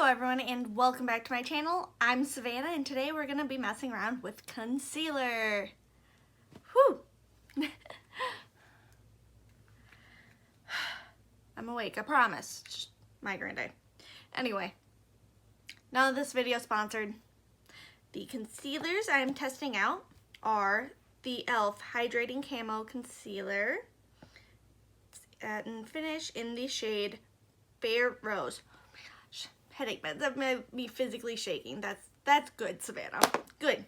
Hello everyone and welcome back to my channel. I'm Savannah and today we're going to be messing around with concealer. Whew! I'm awake, I promise. Just migraine day. Anyway, none of this video is sponsored. The concealers I'm testing out are the E.L.F. Hydrating Camo Concealer and finish in the shade Fair Rose. Headache meds that made me physically shaking. That's good, Savannah. Good.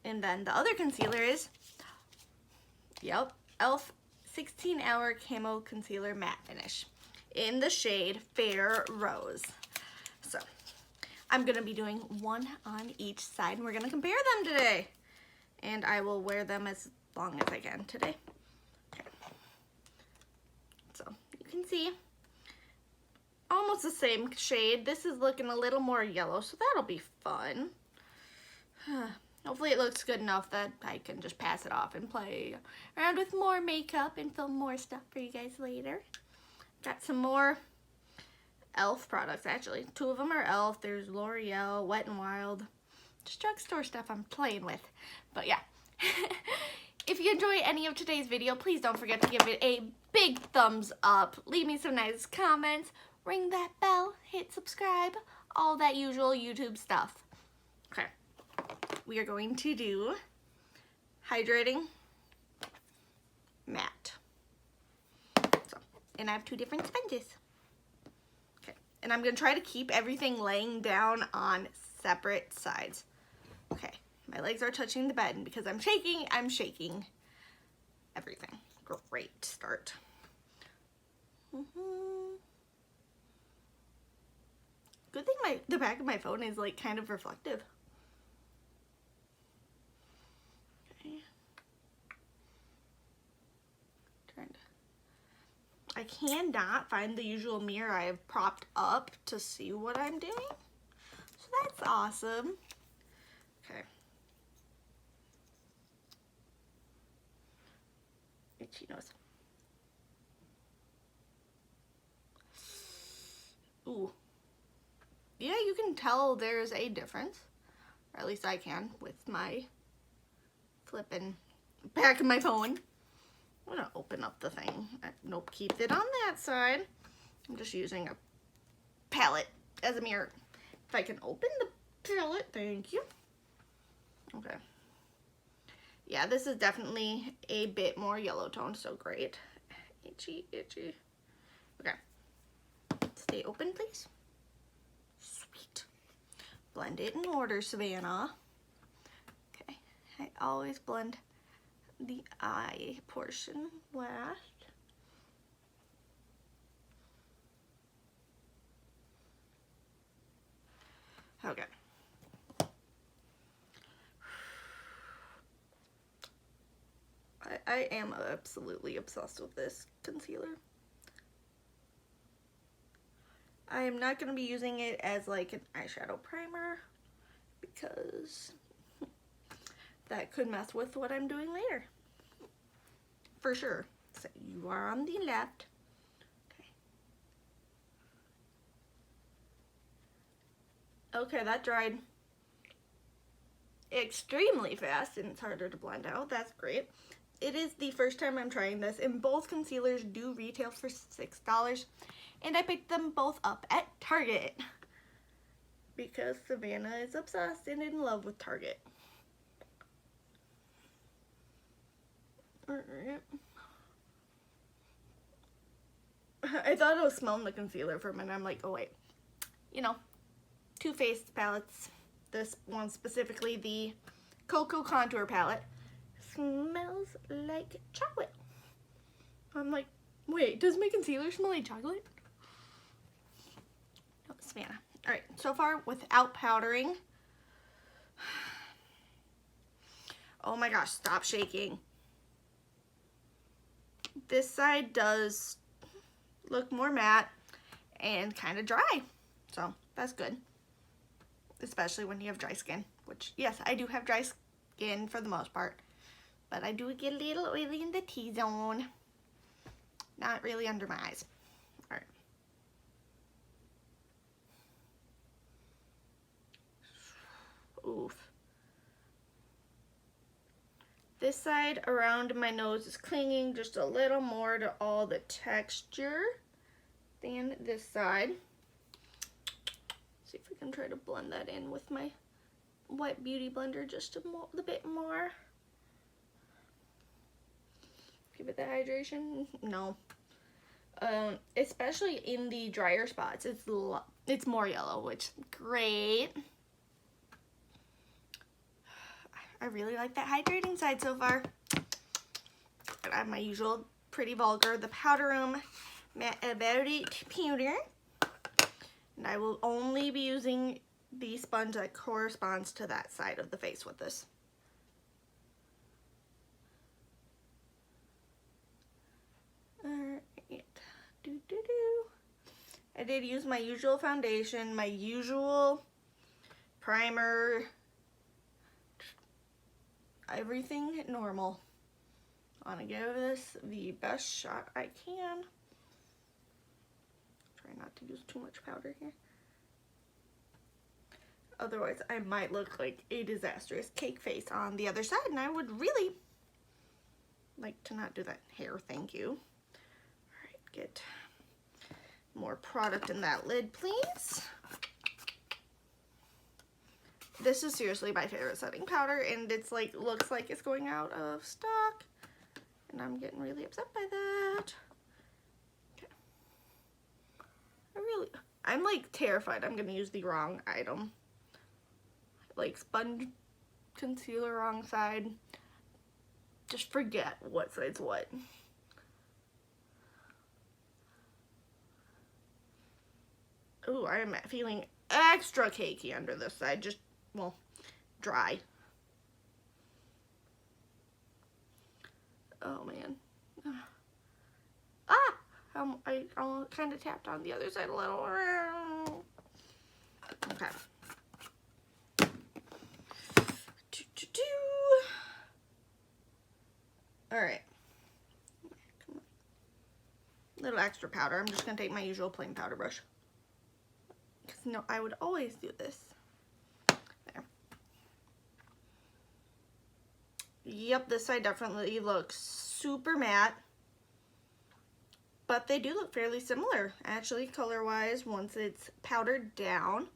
And then the other concealer is, E.L.F. 16-Hour Camo Concealer Matte Finish in the shade Fair Rose. So, I'm going to be doing one on each side, and we're going to compare them today. And I will wear them as long as I can today. Okay. So, you can see almost the same shade. This is looking a little more yellow, so that'll be fun. Hopefully it looks good enough that I can just pass it off and play around with more makeup and film more stuff for you guys later. Got some more E.L.F. products, actually. Two of them are E.L.F. There's Loreal, Wet n Wild. Just drugstore stuff I'm playing with. But yeah. If you enjoy any of today's video, please don't forget to give it a big thumbs up. Leave me some nice comments. Ring that bell, hit subscribe, all that usual YouTube stuff. Okay, we are going to do Hydrating Matte. So, and I have two different sponges. Okay, and I'm going to try to keep everything laying down on separate sides. Okay, my legs are touching the bed, and because I'm shaking everything. Great start. Good thing the back of my phone is like kind of reflective. Okay. I cannot find the usual mirror I have propped up to see what I'm doing. So that's awesome. Okay. Itchy nose. Ooh. Yeah, you can tell there's a difference, or at least I can with my flipping back of my phone. I'm gonna open up the thing. Nope, keep it on that side. I'm just using a palette as a mirror. If I can open the palette, thank you. Okay. Yeah, this is definitely a bit more yellow tone, so great. Itchy, itchy. Okay. Stay open, please. Sweet. Blend it in order, Savannah. Okay, I always blend the eye portion last. Okay. I am absolutely obsessed with this concealer. I am not going to be using it as like an eyeshadow primer because that could mess with what I'm doing later. For sure. So you are on the left. Okay. Okay, that dried extremely fast and it's harder to blend out. That's great. It is the first time I'm trying this, and both concealers do retail for $6. And I picked them both up at Target because Savannah is obsessed and in love with Target. Alright. I thought I was smelling the concealer for a minute. I'm like, oh wait. You know, Too Faced palettes. This one specifically, the Cocoa Contour palette, smells like chocolate. I'm like, wait, does my concealer smell like chocolate? No, Savannah. Alright, so far without powdering. Oh my gosh, stop shaking. This side does look more matte and kind of dry. So, that's good. Especially when you have dry skin. Which, yes, I do have dry skin for the most part. But I do get a little oily in the T-zone. Not really under my eyes. Alright. Oof. This side around my nose is clinging just a little more to all the texture than this side. See if we can try to blend that in with my wet beauty blender just a bit more. Give it the hydration. No. Especially in the drier spots, it's more yellow, which is great. I really like that hydrating side so far. I have my usual Pretty Vulgar, the Powder Room Matte About It powder. And I will only be using the sponge that corresponds to that side of the face with this. Alright. I did use my usual foundation, my usual primer, everything normal. I want to give this the best shot I can. Try not to use too much powder here. Otherwise, I might look like a disastrous cake face on the other side, and I would really like to not do that hair, thank you. Alright, get more product in that lid, please. This is seriously my favorite setting powder, and it's like, looks like it's going out of stock, and I'm getting really upset by that. Okay. I'm like terrified I'm gonna use the wrong item. Like sponge concealer wrong side. Just forget what side's what. Ooh, I am feeling extra cakey under this side. Just, well, dry. Oh man. Ah! I kind of tapped on the other side a little. Okay. Alright. Little extra powder. I'm just going to take my usual plain powder brush. Because, you know, I would always do this. There. Yep, this side definitely looks super matte. But they do look fairly similar, actually, color-wise, once it's powdered down.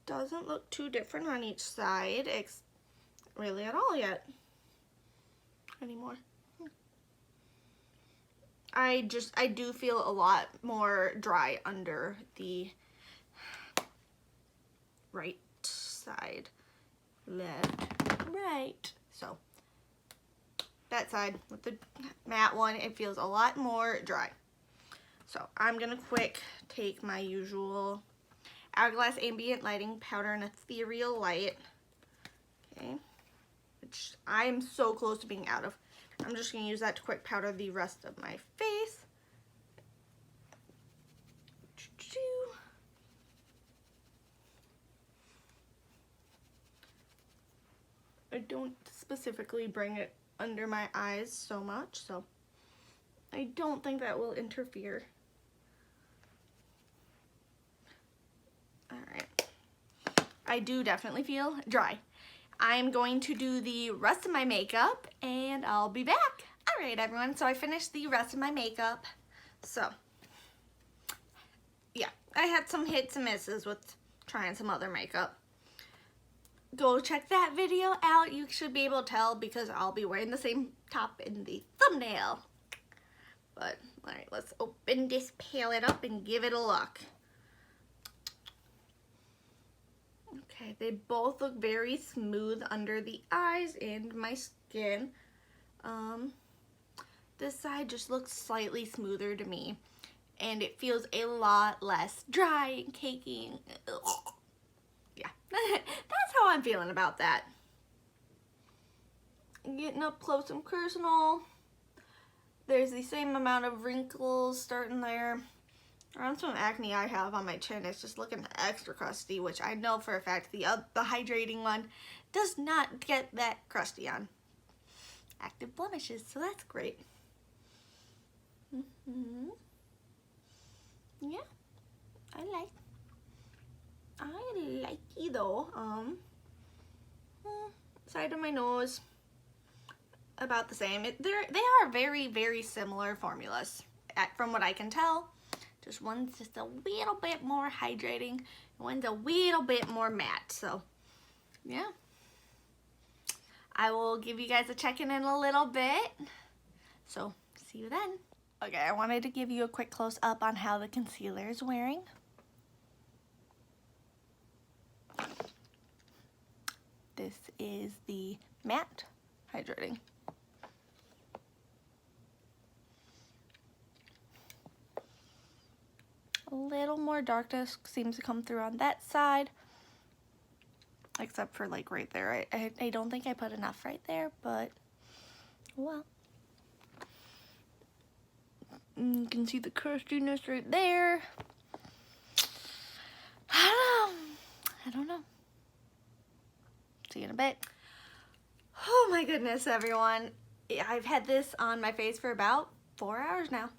Doesn't look too different on each side, really at all yet. Anymore. I do feel a lot more dry under the right side. Left, right. So that side with the matte one, it feels a lot more dry. So I'm gonna quick take my usual Hourglass Ambient Lighting Powder and Ethereal Light. Okay, which I'm so close to being out of. I'm just gonna use that to quick powder the rest of my face. I don't specifically bring it under my eyes so much, so I don't think that will interfere. Alright. I do definitely feel dry. I'm going to do the rest of my makeup and I'll be back. Alright everyone, so I finished the rest of my makeup. So, yeah, I had some hits and misses with trying some other makeup. Go check that video out. You should be able to tell because I'll be wearing the same top in the thumbnail. But, alright, let's open this palette up and give it a look. Okay, they both look very smooth under the eyes and my skin. This side just looks slightly smoother to me. And it feels a lot less dry and cakey. Yeah, that's how I'm feeling about that. Getting up close and personal. There's the same amount of wrinkles starting there. Around some acne I have on my chin, it's just looking extra crusty, which I know for a fact the hydrating one does not get that crusty on active blemishes, so that's great. yeah, I like it though. Side of my nose, about the same. They are very, very similar formulas, from what I can tell. Just one's just a little bit more hydrating, and one's a little bit more matte. So, yeah. I will give you guys a check-in in a little bit. So, see you then. Okay, I wanted to give you a quick close-up on how the concealer is wearing. This is the matte hydrating. A little more darkness seems to come through on that side, except for like right there. I don't think I put enough right there, but well. You can see the crustiness right there. I don't know. See you in a bit. Oh my goodness, everyone. I've had this on my face for about 4 hours now.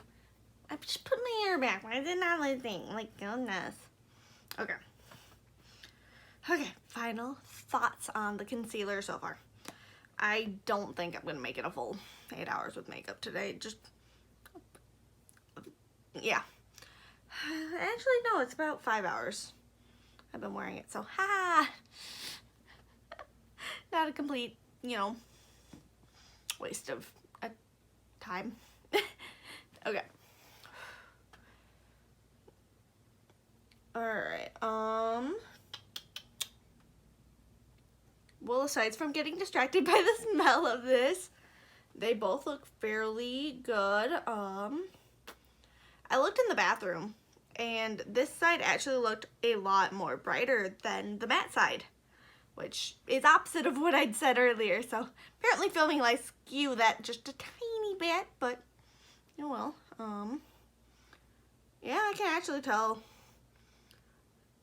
I've just put my hair back. Why is it not lifting? Like, goodness. Okay. Okay, final thoughts on the concealer so far. I don't think I'm going to make it a full 8 hours with makeup today. Just, yeah. Actually, no, it's about 5 hours. I've been wearing it, so not a complete, you know, waste of time. Okay. Alright, well, aside from getting distracted by the smell of this, they both look fairly good. I looked in the bathroom, and this side actually looked a lot more brighter than the matte side, which is opposite of what I'd said earlier, so apparently filming lights skew that just a tiny bit, but oh well. Yeah, I can actually tell.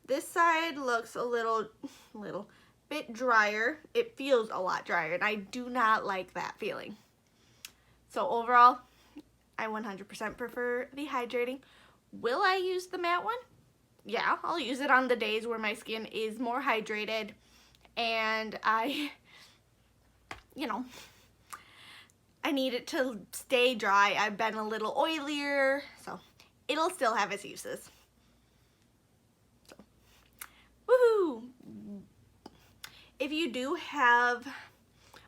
This side looks a little bit drier. It feels a lot drier, and I do not like that feeling. So overall, I 100% prefer the hydrating. Will I use the matte one? Yeah, I'll use it on the days where my skin is more hydrated and I need it to stay dry. I've been a little oilier, so it'll still have its uses. So, woohoo! If you do have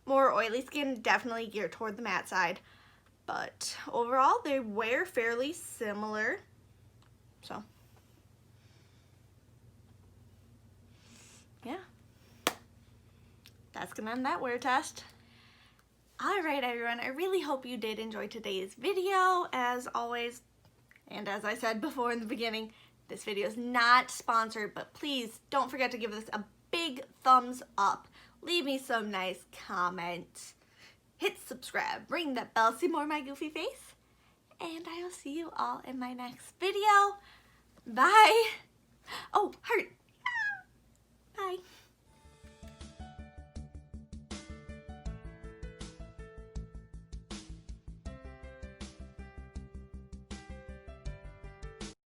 more oily skin, definitely gear toward the matte side. But overall, they wear fairly similar. So, yeah. That's gonna end that wear test. Alright everyone, I really hope you did enjoy today's video. As always, and as I said before in the beginning, this video is not sponsored, but please don't forget to give this a big thumbs up. Leave me some nice comments. Hit subscribe, ring that bell, see more of my goofy face, and I will see you all in my next video. Bye! Oh, heart! Bye!